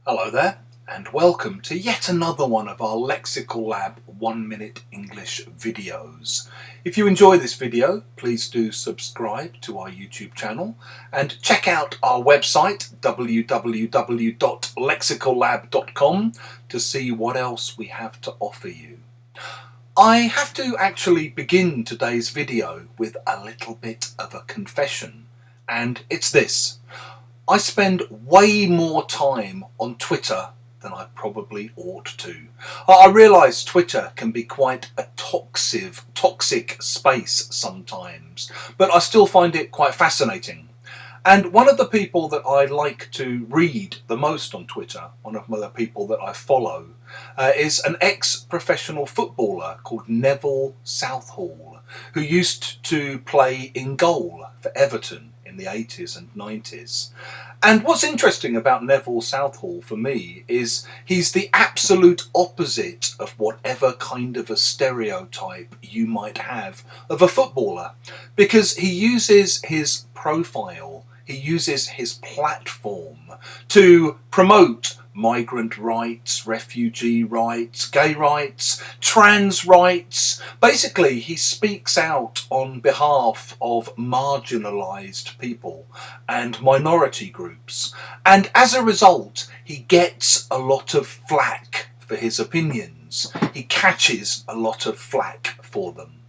Hello there, and welcome to yet another one of our Lexical Lab 1 Minute English videos. If you enjoy this video, please do subscribe to our YouTube channel and check out our website www.lexicallab.com to see what else we have to offer you. I have to actually begin today's video with a little bit of a confession, and it's this. I spend way more time on Twitter than I probably ought to. I realise Twitter can be quite a toxic space sometimes, but I still find it quite fascinating. And one of the people that I like to read the most on Twitter, one of the people that I follow, is an ex-professional footballer called Neville Southall, who used to play in goal for Everton in the 80s and 90s. And what's interesting about Neville Southall for me is he's the absolute opposite of whatever kind of a stereotype you might have of a footballer, because he uses his profile, he uses his platform to promote migrant rights, refugee rights, gay rights, trans rights. Basically, he speaks out on behalf of marginalised people and minority groups. And as a result, he gets a lot of flack for his opinions. He catches a lot of flack for them.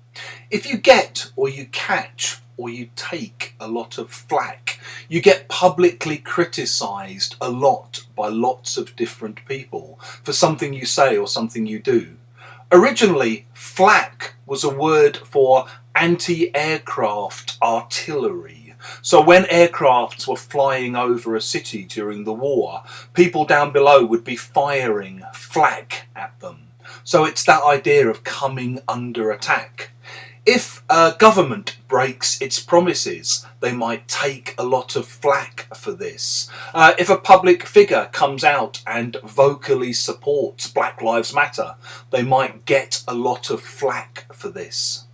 If you get or you catch or you take a lot of flack, you get publicly criticised a lot by lots of different people for something you say or something you do. Originally, flak was a word for anti-aircraft artillery. So when aircrafts were flying over a city during the war, people down below would be firing flak at them. So it's that idea of coming under attack. If a government breaks its promises, they might take a lot of flack for this. If a public figure comes out and vocally supports Black Lives Matter, they might get a lot of flack for this.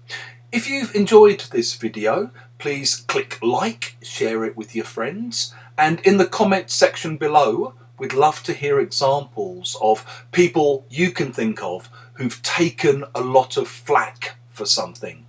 If you've enjoyed this video, please click like, share it with your friends, and in the comments section below, we'd love to hear examples of people you can think of who've taken a lot of flack for something.